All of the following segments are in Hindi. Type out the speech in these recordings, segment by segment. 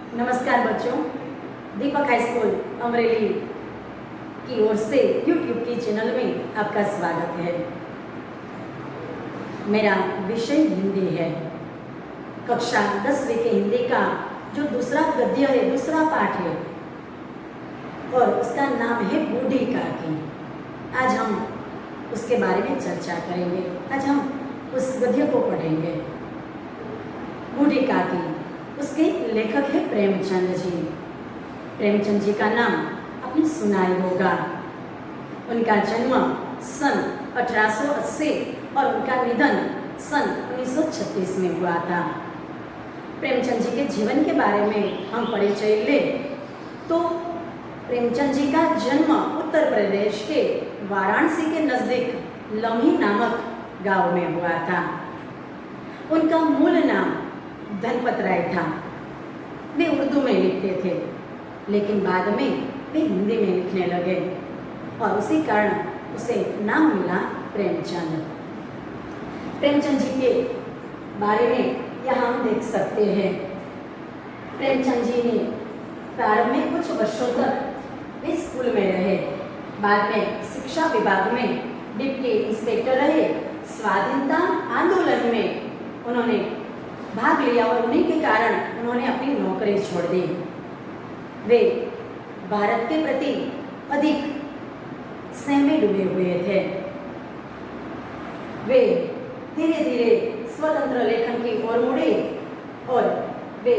नमस्कार बच्चों, दीपक हाई स्कूल अमरेली की ओर से YouTube की चैनल में आपका स्वागत है। मेरा विषय हिंदी है। कक्षा 10वीं के हिंदी का जो दूसरा गद्य है, दूसरा पाठ है और उसका नाम है बूढ़ी काकी। आज हम उसके बारे में चर्चा करेंगे। आज हम उस गद्य को पढ़ेंगे। बूढ़ी काकी, उसके लेखक है प्रेमचंद जी। प्रेमचंद जी का नाम आपने सुना ही होगा। उनका जन्म सन 1880 और उनका निधन सन 1936 में हुआ था। प्रेमचंद जी के जीवन के बारे में हम परिचय ले तो प्रेमचंद जी का जन्म उत्तर प्रदेश के वाराणसी के नज़दीक लम्ही नामक गांव में हुआ था। उनका मूल नाम धनपत राय था। वे उर्दू में लिखते थे, लेकिन बाद में वे हिंदी में लिखने लगे और उसी कारण उसे नाम मिला प्रेमचंद। प्रेमचंद जी के बारे में यहाँ हम देख सकते हैं। प्रेमचंद जी ने प्रारंभ में कुछ वर्षों तक वे स्कूल में रहे। बाद में शिक्षा विभाग में डिप्टी इंस्पेक्टर रहे। स्वाधीनता आंदोलन में उन्होंने भाग लिया और उन्हीं के कारण उन्होंने अपनी नौकरी छोड़ दी। वे भारत के प्रति अधिक स्नेह में डूबे हुए थे। वे धीरे धीरे स्वतंत्र लेखन की ओर मुड़े और वे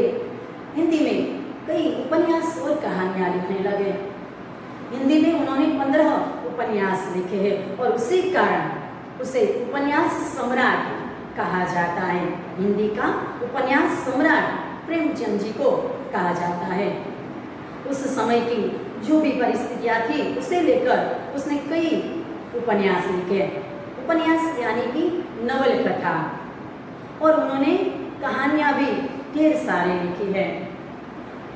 हिंदी में कई उपन्यास और कहानियां लिखने लगे। हिंदी में उन्होंने 15 उपन्यास लिखे हैं और उसी कारण उसे उपन्यास सम्राट कहा जाता है। हिंदी का उपन्यास सम्राट प्रेमचंद जी को कहा जाता है। उस समय की जो भी परिस्थितियाँ थी उसे लेकर उसने कई उपन्यास लिखे। उपन्यास यानी कि नवल कथा, और उन्होंने कहानियाँ भी ढेर सारे लिखी है।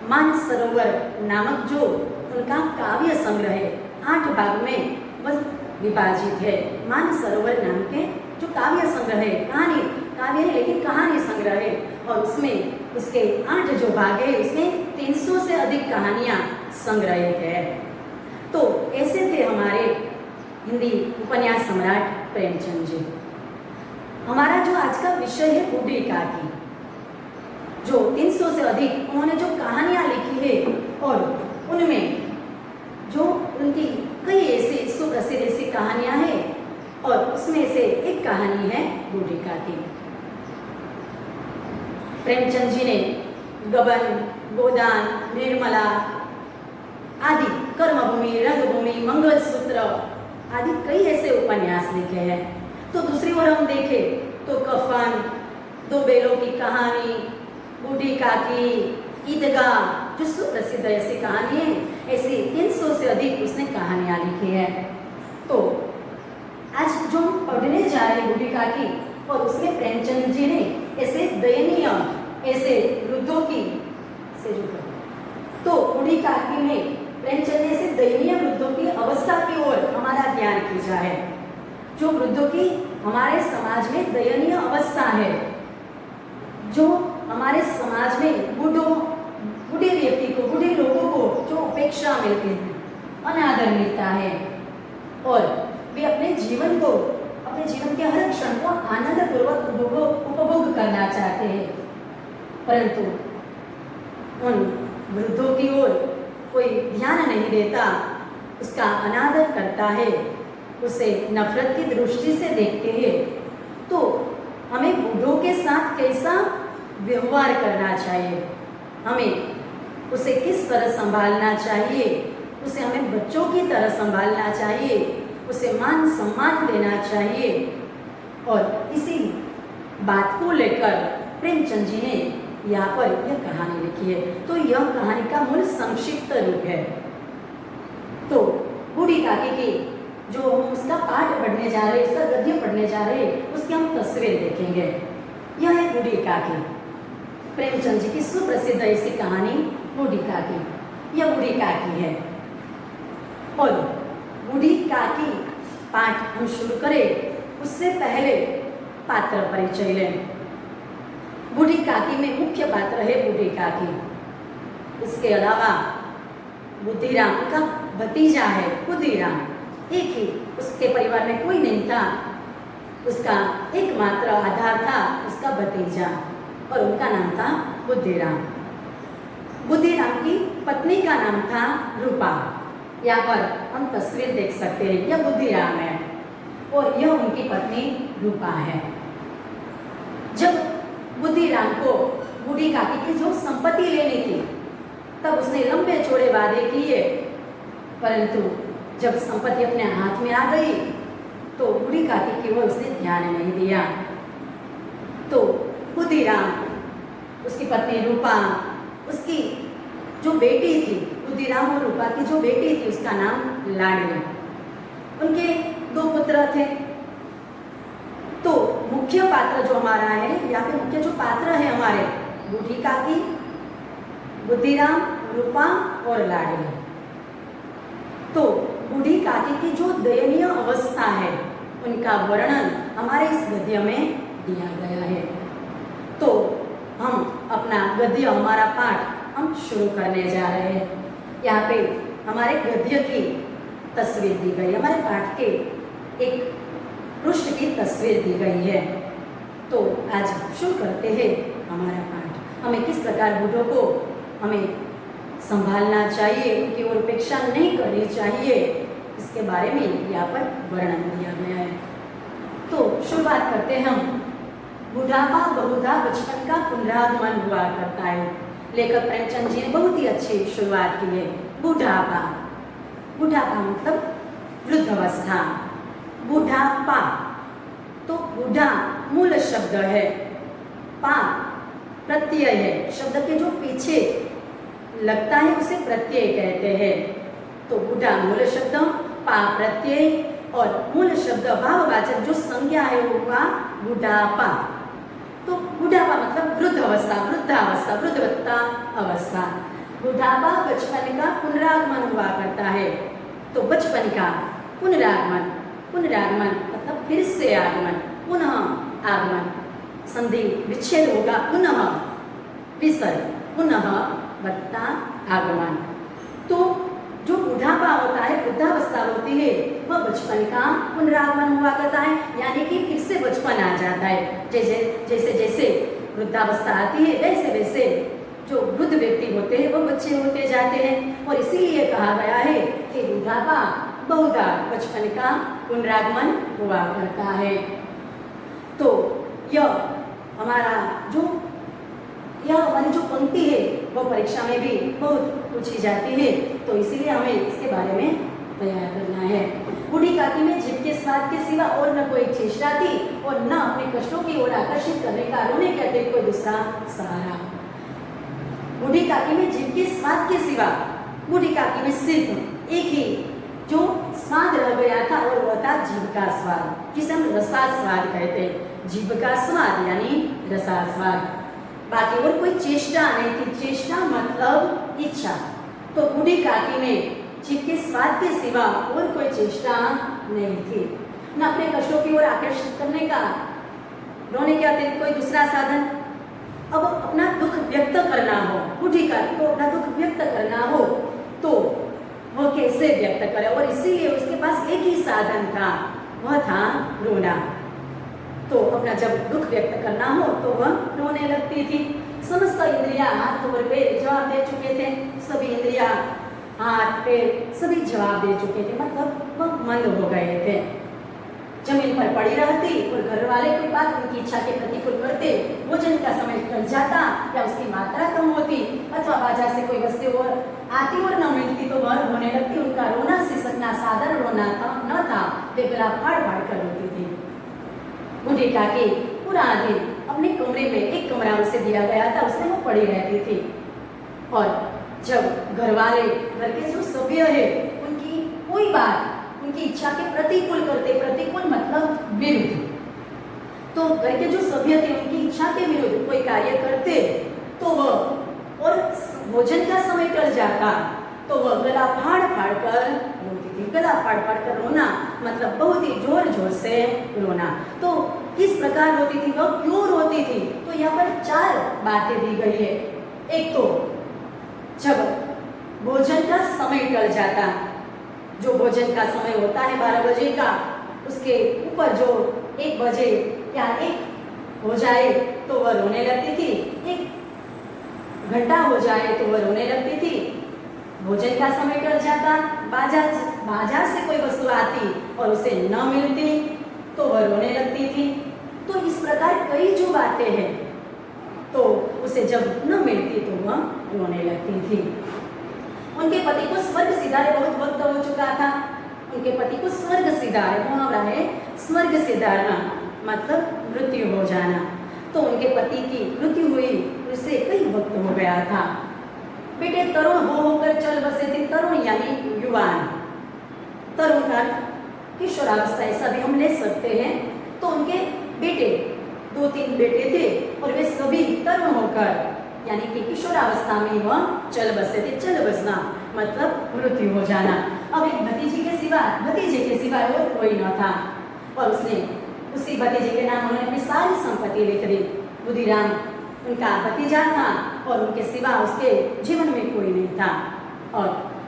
मानसरोवर नामक जो उनका काव्य संग्रह है 8 भाग में वह विभाजित है। मानसरोवर नाम के जो काव्य संग्रह है, काव्य है लेकिन कहानी संग्रह है, और उसमें उसके 8 जो भाग है उसमें 300 से अधिक कहानियां संग्रहित है। तो ऐसे थे हमारे हिंदी उपन्यास सम्राट प्रेमचंद जी। हमारा जो आज का विषय है बूढ़ी काकी, जो 300 से अधिक उन्होंने जो कहानियां लिखी है और उनमें जो उनकी कई ऐसी सुप्रसिद्ध ऐसी कहानियां हैं और उसमें से एक कहानी है बूढ़ी काकी। प्रेमचंद जी ने गबन, गोदान, निर्मला आदि, कर्मभूमि, रंगभूमि, मंगलसूत्र आदि कई ऐसे उपन्यास लिखे हैं। तो दूसरी ओर हम देखें तो कफन, 2 बैलों की कहानी, बूढ़ी काकी, ईदगाह, जो सुप्रसिद्ध ऐसी कहानी है, ऐसी 300 से अधिक उसने कहानियां लिखी है। तो आज जो हम पढ़ने जा रहे हैं बूढ़ी काकी, और उसमें प्रेमचंद जी ने ऐसे दयनीय ऐसे वृद्धों की से जो तो बूढ़ी काकी में प्रेमचंद ने ऐसे दयनीय वृद्धों की अवस्था की ओर हमारा ध्यान खींचा है। जो वृद्धों की हमारे समाज में दयनीय अवस्था है, जो हमारे समाज में बूढ़े व्यक्ति को, बूढ़े लोगों को जो उपेक्षा मिलती है, अनादर मिलता है और वे अपने जीवन के हर क्षण को आनंदपूर्वक उपभोग करना चाहते हैं, परंतु उन वृद्धों की ओर कोई ध्यान नहीं देता, उसका अनादर करता है, उसे नफरत की दृष्टि से देखते हैं। तो हमें बूढ़ों के साथ कैसा व्यवहार करना चाहिए, हमें उसे किस तरह संभालना चाहिए, उसे हमें बच्चों की तरह संभालना चाहिए, उसे मान सम्मान देना चाहिए। और इसी बात को लेकर प्रेमचंद जी ने यहाँ पर यह कहानी लिखी है। तो यह कहानी का मूल संक्षिप्त रूप है। तो बूढ़ी काकी की जो हम उसका पाठ पढ़ने जा रहे हैं, उसका गद्य पढ़ने जा रहे हैं, उसकी हम तस्वीर देखेंगे। यह है बूढ़ी काकी, प्रेमचंद जी की सुप्रसिद्ध ऐसी कहानी बूढ़ी काकी। यह बूढ़ी काकी है और बूढ़ी काकी पाठ हम शुरू करें उससे पहले पात्र परिचय लें। बूढ़ी काकी में मुख्य पात्र है बूढ़ी काकी। उसके अलावा बुद्धिराम का भतीजा है बुद्धिराम, एक ही, उसके परिवार में कोई नहीं था, उसका एकमात्र आधार था उसका भतीजा और उनका नाम था बुद्धिराम। बुद्धिराम की पत्नी का नाम था रूपा। यहाँ पर हम तस्वीर देख सकते हैं, यह बुद्धिराम है और यह उनकी पत्नी रूपा है। जब बुद्धिराम को बूढ़ी काकी की जो संपत्ति लेनी थी तब उसने लंबे चौड़े वादे किए, परंतु जब संपत्ति अपने हाथ में आ गई तो बूढ़ी काकी की ओर उसने ध्यान नहीं दिया। तो बुद्धिराम, उसकी पत्नी रूपा, उसकी जो बेटी थी, बुद्धिराम और रूपा की जो बेटी थी उसका नाम लाडली, उनके 2 पुत्र थे। तो मुख्य पात्र जो हमारा है, यहाँ पे मुख्य जो पात्र है हमारे, बूढ़ी काकी, बुद्धिराम, रूपा और लाडली। तो बूढ़ी काकी की जो दयनीय अवस्था है उनका वर्णन हमारे इस गद्य में दिया गया है। तो हम अपना गद्य, हमारा पाठ हम शुरू करने जा रहे हैं। यहाँ पे हमारे गद्य की तस्वीर दी गई, हमारे पाठ के एक पृष्ठ की तस्वीर दी गई है। तो आज शुरू करते हैं हमारा पाठ। हमें किस प्रकार बूढ़ों को हमें संभालना चाहिए, उनकी ओर उपेक्षा नहीं करनी चाहिए, इसके बारे में यहाँ पर वर्णन दिया गया है। तो शुरुआत करते हैं हम। बुढ़ापा बहुधा बचपन का पुनरागमन हुआ करता है। लेखक प्रेमचंद जी ने बहुत ही अच्छी शुरुआत की है। बुढ़ापा, बुढ़ापा मतलब वृद्धावस्था। बुढ़ापा, तो बुढ़ा मूल शब्द है, पा प्रत्यय है, शब्द के जो पीछे लगता है उसे प्रत्यय कहते हैं। तो बुढ़ा मूल शब्द, पा प्रत्यय और मूल शब्द भाववाचक जो संज्ञा है वो हुआ बुढ़ापा। तो बुढ़ापा मतलब वृद्ध अवस्था, वृद्धावस्था, वृद्धवत्ता अवस्था। बुढ़ापा बचपन का पुनरागमन हुआ करता है। तो बचपन का पुनरागमन, पुनरागमन मतलब फिर से आगमन, पुनः आगमन, संधि विच्छेद होगा, पुनः विसर्ग, पुनः वत्ता आगमन। तो जो बुढ़ापा होता है, वृद्धावस्था होती है, वह बचपन का पुनरागमन हुआ करता है, यानी कि फिर से बचपन आ जाता है। जैसे जैसे वृद्धावस्था आती है वैसे वैसे जो वृद्ध व्यक्ति होते हैं वो बच्चे होते जाते हैं। और इसीलिए कहा गया है कि बुढ़ापा बहुधा बचपन का पुनरागमन हुआ करता है। तो यह हमारी जो पंक्ति है वो परीक्षा में भी बहुत पूछी जाती है, तो इसीलिए हमें इसके बारे में तैयार करना है। बूढ़ी काकी में जीभ के स्वाद के सिवा और न कोई चेष्टा थी और न अपने कष्टों की ओर आकर्षित करने का रोने के अतिरिक्त कोई दूसरा सहारा। बूढ़ी काकी में जीभ के स्वाद के सिवा, बूढ़ी काकी में सिर्फ एक ही जो स्वाद रह गया था और वह था जीभ का स्वाद, जिसे हम रसास्वाद कहते हैं। जीभ का स्वाद यानी रसास्वाद, बाकी और कोई चेष्टा नहीं थी। चेष्टा मतलब इच्छा। तो बूढ़ी काकी में जीभ के स्वाद के सिवा और कोई चेष्टा नहीं थी, न अपने कष्टों की ओर आकर्षित करने का, रोने के अतिरिक्त कोई दूसरा साधन। अब अपना दुख व्यक्त करना हो, बूढ़ी काकी को अपना दुख व्यक्त करना हो तो वह कैसे व्यक्त करे, और इसीलिए उसके पास एक ही साधन था, वह था रोना। तो अपना जब दुख व्यक्त करना हो तो वह रोने लगती थी। समस्त इंद्रियां हाथ और पैर जवाब दे चुके थे, सभी इंद्रियां हाथ पैर सभी जवाब दे चुके थे, मतलब वह मंद हो गए थे। जमीन पर पड़ी रहती और घर वाले कोई बात उनकी इच्छा के प्रतिकूल करते, भोजन का समय टल जाता या उसकी मात्रा कम होती, अथवा बाजार से कोई वस्तु और आती और न मिलती तो वह रोने लगती। उनका रोना सिसकना साधारण रोना न था, वे गला फाड़ फाड़ कर रोती थी। बूढ़ी काकी पूरा दिन अपने कमरे में, एक कमरा उसे दिया गया था, उसमें वो पड़ी रहती थी। और जब घर वाले, घर के जो सभ्य है, उनकी कोई बात उनकी इच्छा के प्रतिकूल करते, प्रतिकूल मतलब विरुद्ध, तो घर के जो सभ्य थे उनकी इच्छा के विरुद्ध कोई कार्य करते तो वह, और भोजन का समय टल जाता तो वह गला फाड़ फाड़ कर रोती थी। गला फाड़ फाड़ कर रोना मतलब बहुत ही जोर जोर से रोना। तो किस प्रकार रोती थी, वह क्यों रोती थी, तो यहाँ पर 4 बातें दी गई है। एक तो जब भोजन का समय टल जाता, जो भोजन का समय होता है 12 बजे का, उसके ऊपर जो 1 बजे या 1 हो जाए तो वह रोने लगती थी, 1 घंटा हो जाए तो वह रोने लगती थी। भोजन का समय टल जाता, बाजार से कोई वस्तु आती और उसे न मिलती तो वह रोने लगती थी। तो इस प्रकार कई जो बातें हैं, तो उसे जब न मिलती तो वह रोने लगती थी। उनके पति को स्वर्ग सिधारे बहुत वक्त हो चुका था। उनके पति को स्वर्ग सिधारे, मुहावरा है स्वर्ग सिधारना, मतलब मृत्यु हो जाना। तो उनके पति की मृत्यु हुई, उसे कई वक्त हो गया था। बेटे तरुण हो होकर चल बसे थे। तरुण यानी युवान, तरुण का किशोरावस्था ऐसा भी हम ले सकते हैं। तो उनके बेटे 2-3 बेटे थे और वे सभी तरुण होकर यानी कि किशोरावस्था में वह चल बसे थे। चल बसना मतलब मृत्यु हो जाना। अब एक भतीजे के सिवा और कोई न था और उसने उसी भतीजे के नाम उन्होंने अपनी सारी संपत्ति लिख दी। बुधिराम उनका भतीजा था और उनके सिवा उसके जीवन में कोई नहीं था और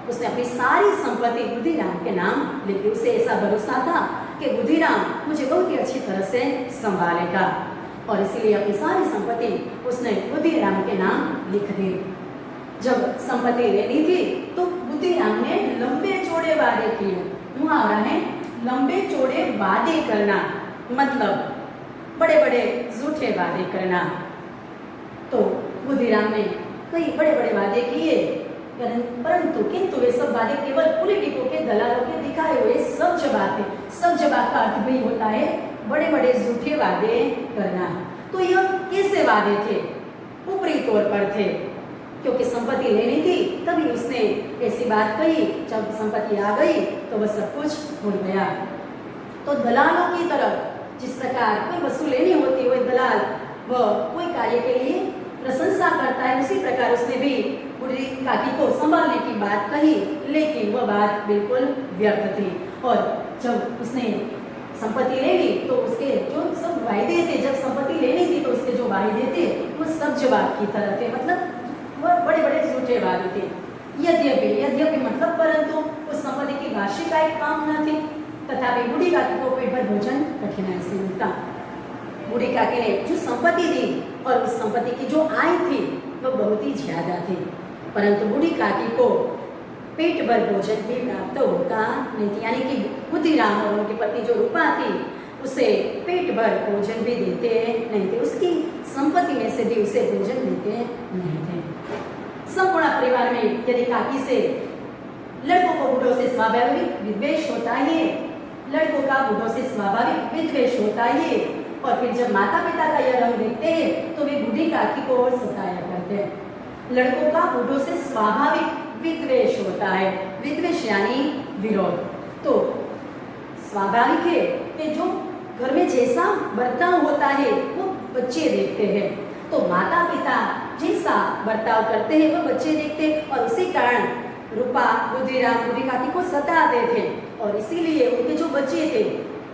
उसने अपनी सारी संपत्ति बुधिराम के नाम लिख दी। उसे ऐसा भरोसा था कि बुधिराम मुझे बहुत ही अच्छी तरह से संभालेगा और इसीलिए अपनी सारी संपत्ति उसने बुधिराम के नाम लिख दी। जब संपत्ति लेनी थी तो बुधिराम ने लंबे चौड़े वादे किए। मुहावरा है लंबे चौड़े वादे करना, मतलब बड़े बड़े झूठे वादे करना। तो बुधिराम ने कई बड़े बड़े वादे किए, परंतु किंतु वे सब वादे केवल पॉलिटिकों के, दलालों के दिखाए हुए सब्ज बातें। सब्ज बात का अर्थ भी होता है बड़े बड़े झूठे वादे करना। तो यह कैसे वादे थे? ऊपरी तौर पर थे, क्योंकि संपत्ति लेनी थी तभी उसने ऐसी बात कही। जब संपत्ति आ गई तो वह सब कुछ भूल गया। तो दलालों की तरफ जिस प्रकार कोई वस्तु लेनी होती है, वह दलाल वह कोई कार्य के लिए प्रशंसा करता है, उसी प्रकार उसने भी बूढ़ी काकी को संभालने की बात कही, लेकिन वह बात बिल्कुल व्यर्थ थी। और जब उसने संपत्ति ले ली तो उसके जो सब वायदे थे, जब संपत्ति लेनी थी तो उसके जो वायदे थे वो सब जवाब की तरह थे, मतलब वह बड़े बड़े झूठे वादे थे। यद्यपि मतलब परंतु उस संपत्ति की वार्षिक आय काम न थी, तथापि बूढ़ी काकी को पेट भर भोजन कठिनाई से मिलता। बूढ़ी काकी ने जो संपत्ति दी और उस संपत्ति की जो आय थी वह बहुत ही ज्यादा थी, परंतु बूढ़ी काकी को पेट भर भोजन भी प्राप्त होता नहीं थी। यानी कि बुधिराम और उनके पत्नी जो रूपा थी उसे पेट भर भोजन भी देते नहीं थे, उसकी संपत्ति में से भी उसे भोजन देते नहीं थे। संपूर्ण परिवार में यदि काकी से लड़कों को बूढ़ों से स्वाभाविक विद्वेष होता है, लड़कों का बूढ़ों से स्वाभाविक विद्वेष होता है, और फिर जब माता पिता का यह रंग देखते हैं तो वे बूढ़ी काकी को और सताया करते हैं। लड़कों का बूढ़ों से स्वाभाविक विद्वेष होता है, विद्वेष यानी विरोध। तो स्वाभाविक है कि जो घर में जैसा बर्ताव होता है वो बच्चे देखते हैं, तो माता पिता जैसा बर्ताव करते हैं वो बच्चे देखते हैं, और इसी कारण रूपा बुधिराम बूढ़ी काकी को सताते थे। और इसीलिए उनके जो बच्चे थे,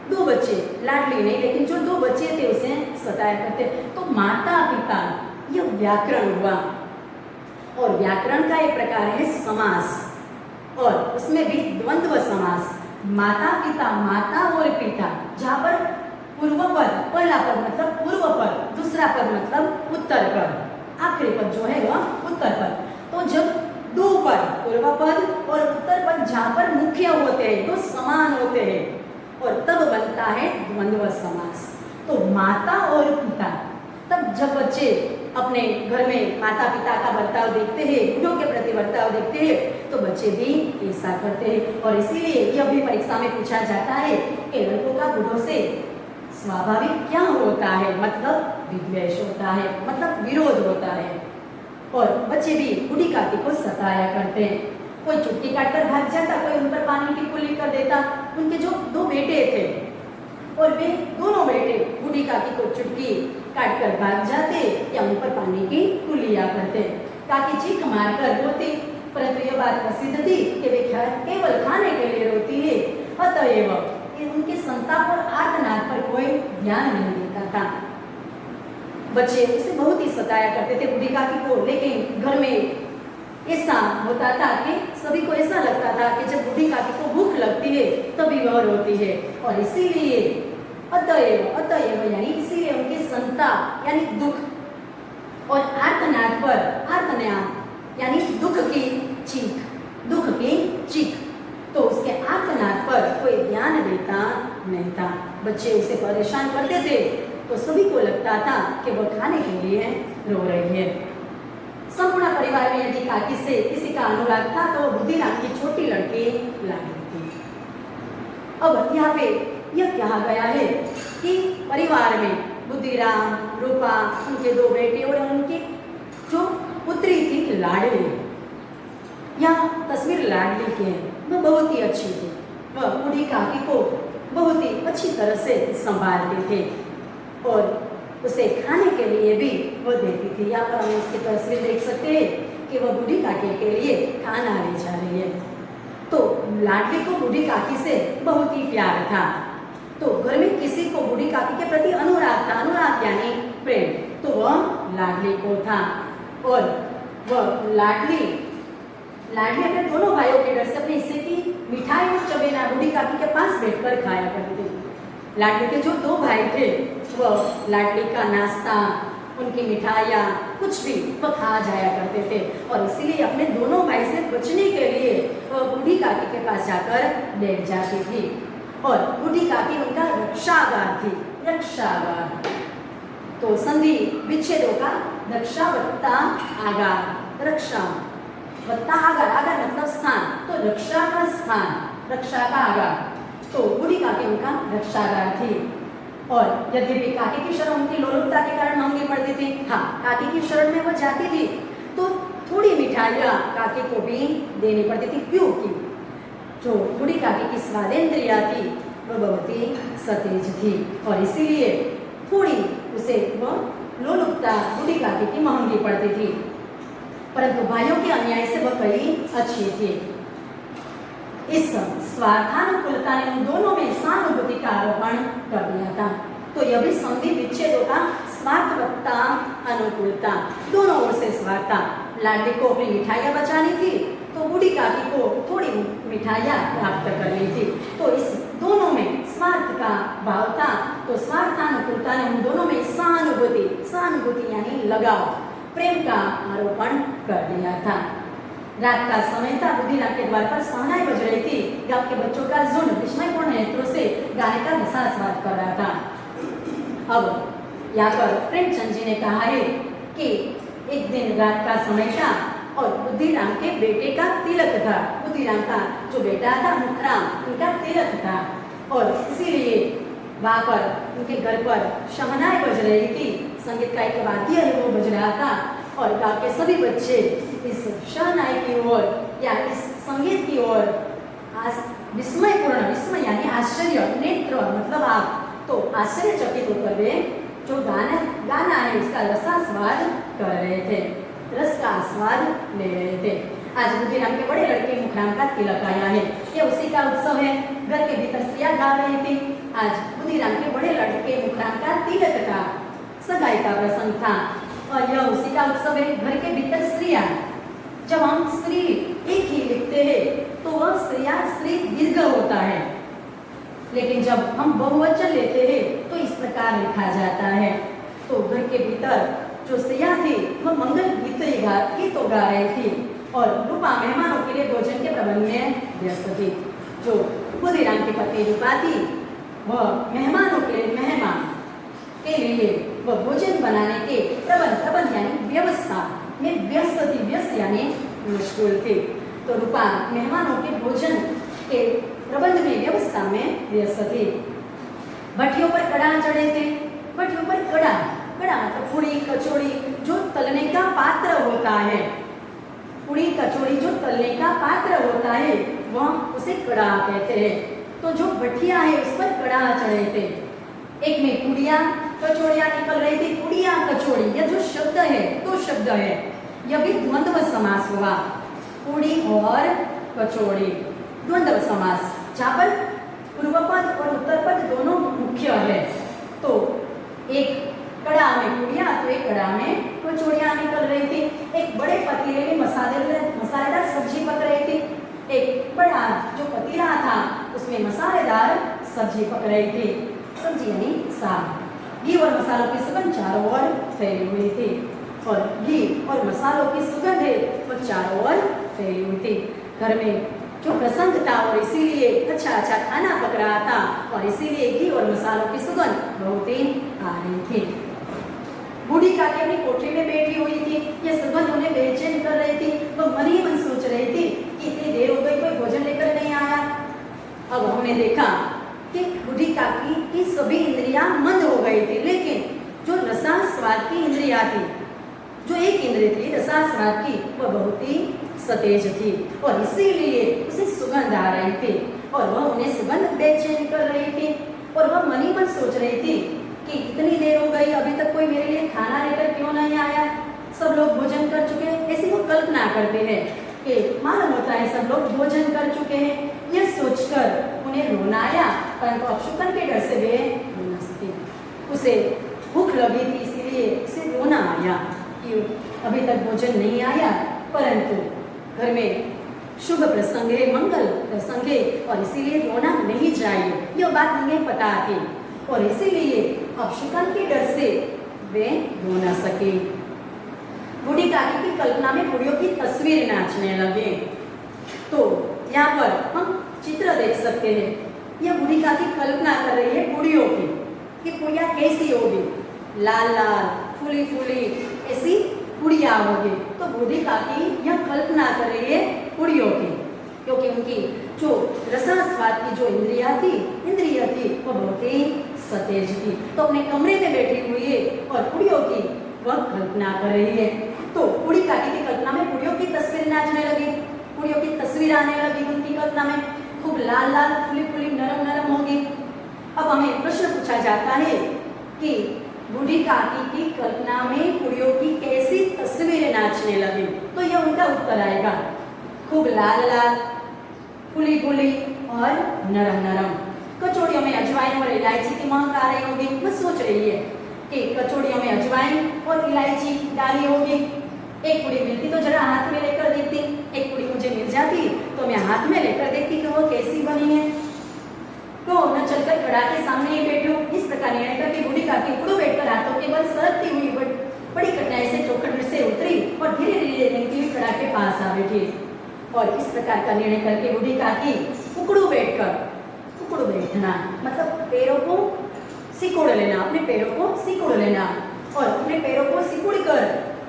2 बच्चे, लाडली नहीं लेकिन जो 2 बच्चे थे उसे सताया करते। तो माता पिता यह व्याकरण हुआ, और व्याकरण का एक प्रकार है समास, और उसमें भी द्वंद्व समास। माता पिता, माता और पिता, जहाँ पर पूर्व पद, पहला पद मतलब पूर्व पद, दूसरा पद मतलब उत्तर पद, आखिरी पद जो है वह उत्तर पद। तो जब 2 पद, पूर्व पद और उत्तर पद जहाँ पर मुख्य होते हैं, तो समान होते हैं, और तब बनता है द्वंद्व समास। तो माता और पिता, तब जब बच्चे अपने घर में माता पिता का बर्ताव देखते हैं, बूढ़ों के प्रति बर्ताव देखते हैं, तो बच्चे भी ऐसा करते हैं। और इसीलिए यह भी परीक्षा में पूछा जाता है कि लड़कों का बूढ़ों से स्वाभाविक क्या होता है, मतलब विद्वेष होता है, मतलब विरोध होता है। और बच्चे भी बूढ़ी काकी को सताया करते हैं। कोई चुटकी काटकर भाग जाता, कोई उन पर पानी की कुल्ली कर देता। उनके जो 2 बेटे थे और वे दोनों बेटे बूढ़ी काकी को चुटकी काटकर भाग जाते या उन पर पानी की कुल्लियां करते। काकी चीख मारकर रोती, परंतु यह बात प्रसिद्ध थी कि वे केवल खाने के लिए रोती है, अतएव उनके संताप और आर्तनाद पर कोई ध्यान नहीं देता था। बच्चे उसे बहुत ही सताया करते थे बूढ़ी काकी को, लेकिन घर में ऐसा होता था कि सभी को ऐसा लगता था कि जब बूढ़ी काकी को भूख लगती है तभी वह रोती है, और इसीलिए अतएव यानी इसीलिए उनकी संताप यानी दुख और आर्तनाद यानी दुख की चीख, तो उसके आर्तनाद पर कोई ध्यान देता नहीं था। बच्चे उसे परेशान करते थे तो सभी को लगता था कि वह खाने के लिए रो रही है। संपूर्ण परिवार में यदि काकी से किसी का अनुराग था तो बुद्धिराम की छोटी लड़की लाडली थी। अब यहाँ पे यह कहा गया है कि परिवार में बुद्धिराम, रूपा, उनके 2 बेटे और उनकी जो पुत्री थी लाडली, यह तस्वीर लाडली की है, वह बहुत ही अच्छी थी। वह बूढ़ी काकी को बहुत ही अच्छी तरह से संभालते थे और उसे खाने के लिए भी वो देती थी। यहाँ पर हम उसकी तस्वीर देख सकते हैं कि वह बूढ़ी काकी के लिए खाना ले जा रही है। तो लाडली को बूढ़ी काकी से बहुत ही प्यार था। तो घर में किसी को बूढ़ी काकी के प्रति अनुराग था, अनुराग यानी प्रेम, तो वह लाडली को था। और वह लाडली अपने दोनों भाइयों के घर से अपने हिस्से की मिठाई और चबेना बूढ़ी काकी के पास बैठकर खाया करती थी। लाडली के जो 2 भाई थे वह लाडली का नाश्ता, उनकी मिठाइयाँ कुछ भी वह खा जाया करते थे, और इसीलिए अपने दोनों भाई से बचने के लिए वह बूढ़ी काकी के पास जाकर बैठ जाती थी। और बूढ़ी काकी उनका रक्षागार थी, रक्षागार। तो संधि विच्छेदों का रक्षा वत्ता आगार, रक्षा वत्ता आगार मतलब स्थान, तो रक्षा का स्थान, रक्षा का आगार। तो बूढ़ी काकी उनका रक्षागार थी। और यदि भी काकी की शरण उनकी लोलुपता के कारण महंगी पड़ती थी, हाँ काकी की शरण में वो जाती थी तो थोड़ी मिठाइयाँ काकी को भी देनी पड़ती थी, क्योंकि जो बूढ़ी काकी की स्वादेंद्रिया थी वह बहुत ही सतेज थी, और इसीलिए थोड़ी उसे वह लोलुपता बूढ़ी काकी की महंगी पड़ती थी। परंतु भाइयों के अन्याय से वह कई अच्छी थी। इस स्वार्थानुकूलता ने उन दोनों में सहानुभूति का आरोपण कर दिया था। तो यह भी संधि विच्छेदों का स्वार्थवत्ता अनुकूलता, दोनों ओर से स्वार्थ था। लाडली को अपनी मिठाइयाँ बचानी थी तो बूढ़ी काकी को थोड़ी मिठाइयाँ प्राप्त करनी थी। तो इस दोनों में स्वार्थ का भाव था। तो स्वार्थानुकूलता ने उन दोनों में सहानुभूति यानी लगाव, प्रेम का आरोपण कर दिया था। रात का समय था, बुद्धिराम के द्वार पर सहनाई बज रही थी। गांव के बच्चों का झुंड विस्मयपूर्ण नेत्रों से गाने का रसास्वाद कर रहा था। अब यहाँ पर प्रेमचंद जी ने कहा है कि एक दिन रात का समय था और बुद्धिराम के बेटे का तिलक था। बुद्धिराम का जो बेटा था मुखराम, उनका तिलक था, और इसीलिए वहाँ पर उनके घर पर शहनाई बज रही थी। संगीत का एक वाद्य है वो बज रहा था, और गांव के सभी बच्चे इस शहनाई की ओर या इस संगीत की ओर विस्मय यानी आश्चर्य, नेत्र मतलब आप, तो आश्चर्यचकित होकर वे जो गाना है उसका रसास्वाद कर रहे थे, रस का आस्वाद ले रहे थे। आज बुद्धिराम के बड़े लड़के मुखराम का तिलक आया है, ये उसी का उत्सव है। घर के भीतर स्त्रियां गा रही थी। आज बुद्धिराम के बड़े लड़के मुखराम का तिलक का सगाई का प्रसंग था, और यह उसी का उत्सव है। घर के भीतर स्त्रियां, जब हम स्त्री एक ही लिखते हैं तो वह स्त्री दीर्घ होता है, लेकिन जब हम बहुवचन लेते हैं तो इस प्रकार लिखा जाता है। तो घर के भीतर जो स्त्रियां थी वह मंगल गीतों गा रही थी, और रूपा मेहमानों के लिए भोजन के प्रबंध में व्यस्त थी। जो बुद्धिराम की पत्नी रूपा थी वह मेहमानों के लिए वह भोजन बनाने के प्रबंध यानी व्यवस्था में व्यस्त थी। व्यस्त यानी मशगूल थी। तो रूपा मेहमानों के भोजन के प्रबंध में व्यवस्था में व्यस्त थी। भट्टियों पर कड़ा चढ़े थे। भट्टियों पर कड़ा मतलब पूड़ी कचौड़ी जो तलने का पात्र होता है, पूड़ी कचौड़ी जो तलने का पात्र होता है वह उसे कड़ा कहते हैं। तो जो भट्टिया है उस पर कड़ा चढ़े थे। एक में पूड़ियाँ कचौड़ियाँ निकल रही थी। पूड़ियाँ कचौड़ी, यह जो शब्द है दो शब्द है, यह भी द्वंद्व समास हुआ। पूड़ी और कचौड़ी द्वंद्व समास, जहाँ पर पूर्व पद और उत्तर पद दोनों मुख्य है। तो एक कड़ा में पूड़ियाँ तो एक कड़ा में कचौड़ियाँ निकल रही थी। एक बड़े पतीले में मसाला मसालेदार सब्जी पक रही थी। एक बड़ा जो पतीला था उसमें मसालेदार सब्जी पक रही थी। सब्जी यानी साग। घी और मसालों की सुगंध चारों ओर फैली हुई थी और घी और मसालों की सुगंध है वो चारों ओर फैली हुई थी। घर में जो प्रसंग था और इसीलिए अच्छा अच्छा खाना पक रहा था और इसीलिए घी और मसालों की सुगंध बहुत ही आ रही थी। बूढ़ी काकी अपनी कोठरी में बैठी हुई थी। यह सुगंध उन्हें बेचैन कर रही थी। वह मन ही मन सोच रही थी कि इतनी देर हो गई, कोई भोजन लेकर नहीं आया। अब हमने देखा कि बूढ़ी काकी की सभी इंद्रियां मंद हो गई थी, लेकिन जो रसास्वाद की इंद्रियां थी, जो एक इंद्रिय थी रसास्वाद की, वह बहुत ही सतेज थी और इसीलिए उसे सुगंध आ रही थी और वह उन्हें सुगंध बेचैन कर रही थी। और वह मन ही मन सोच रही थी कि इतनी देर हो गई, अभी तक कोई मेरे लिए खाना लेकर क्यों नहीं आया, सब लोग भोजन कर चुके हैं। ऐसी वो कल्पना करते हैं कि मालूम होता है सब लोग भोजन कर चुके हैं। यह सोचकर उन्हें रोना आया, परंतु अपशकुन के डर से वे रो न सके। उसे भूख लगी थी, इसीलिए उसे रोना आया कि अभी तक भोजन नहीं आया, परंतु घर में शुभ प्रसंग है, मंगल प्रसंग है और इसीलिए रोना नहीं चाहिए, यह बात उन्हें पता थी और इसीलिए अपशकुन के डर से वे रो न सके। बूढ़ी काकी की कल्पना में बूढ़ियों की तस्वीर नाचने लगे। तो यहाँ पर हम चित्र देख सकते हैं। यह बूढ़ी काकी कल्पना कर रही है बूढ़ियों की कि पुड़िया कैसी होगी, लाल लाल फूली फूली ऐसी पुड़िया होगी। तो बूढ़ी काकी यह कल्पना कर रही है पुड़ियों की, क्योंकि उनकी जो रसास्वाद की जो इंद्रिया थी वो बहुत ही सतेज थी। तो अपने कमरे में बैठी हुई है और पुड़ियों की वह कल्पना कर रही है। तो बूढ़ी काकी की कल्पना में पुड़ियों की तस्वीर नाचने लगी, पुड़ियों की तस्वीर आने लगी उनकी कल्पना में, खूब लाल लाल फूली फूली नरम नरम होगी। अब हमें प्रश्न पूछा जाता है कि बूढ़ी काकी की कल्पना में पुड़ियों की कैसी तस्वीरें नाचने लगी, तो यह उनका उत्तर आएगा खूब लाल लाल फूली फूली और नरम नरम। कचौड़ियों में अजवाइन और इलायची की महक आ रही होगी। मैं सोच रही है कि कचौड़ियों में अजवाइन और इलायची डाली होगी। एक पुड़ी मिलती तो जरा हाथ में लेकर देखती, एक पुड़ी मुझे मिल जाती तो मैं हाथ में लेकर देखती कि वो कैसी बनी है। तो न चलकर कड़ा के सामने ही बैठूं, इस प्रकार निर्णय करके बूढ़ी काकी उड़ो बैठकर हाथों के बल सरकती हुई बड़ी कठिनाई से चौखट से उतरी और धीरे धीरे देखती हुई कड़ा के पास आ बैठी। और इस प्रकार का निर्णय करके बूढ़ी काकी उकड़ू बैठना मतलब पैरों को सिकोड़ लेना, अपने पैरों को सिकोड़ लेना और अपने पैरों को सिकुड़ कर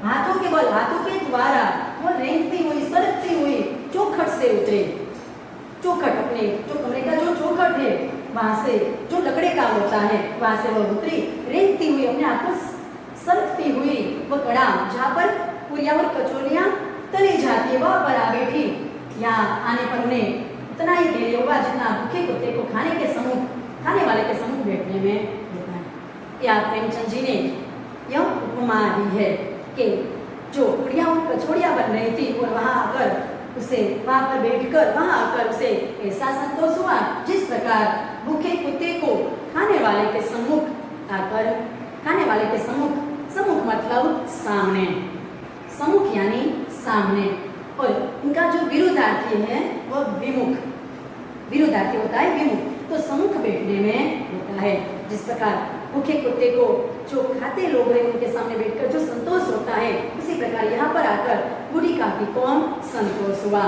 हाथों के बल, हाथों के द्वारा वो रेंगती हुई सरकती हुई चौखट से उतरे। चौखट अपने जो कमरे का जो चौखट है वहां से जो लकड़े का होता है वहां से वो उतरी, रेंगती हुई अपने आप को सरकती हुई वो कड़ा जहाँ पर पुड़िया और कचौड़ियाँ तली जाती है वह पर आ बैठी। यहाँ आने पर उन्हें उतना ही देर होगा जितना भूखे कुत्ते को खाने वाले के समूह बैठने में होता है। या प्रेमचंद जी ने यह उपमा दी है कि जो पुड़िया और कचौड़ियाँ बन रही थी और वहाँ पर बैठकर वहाँ आकर उसे ऐसा संतोष हुआ जिस प्रकार भूखे कुत्ते को खाने वाले के सम्मुख आकर सम्मुख मतलब सामने, सम्मुख यानी सामने, और इनका जो विरुद्धार्थी है वह विरुद्धार्थी होता है विमुख। तो सम्मुख बैठने में होता है। जिस प्रकार भूखे कुत्ते को जो खाते लोग हैं उनके सामने बैठकर जो संतोष होता है, उसी प्रकार यहाँ पर आकर बूढ़ी काकी को संतोष हुआ।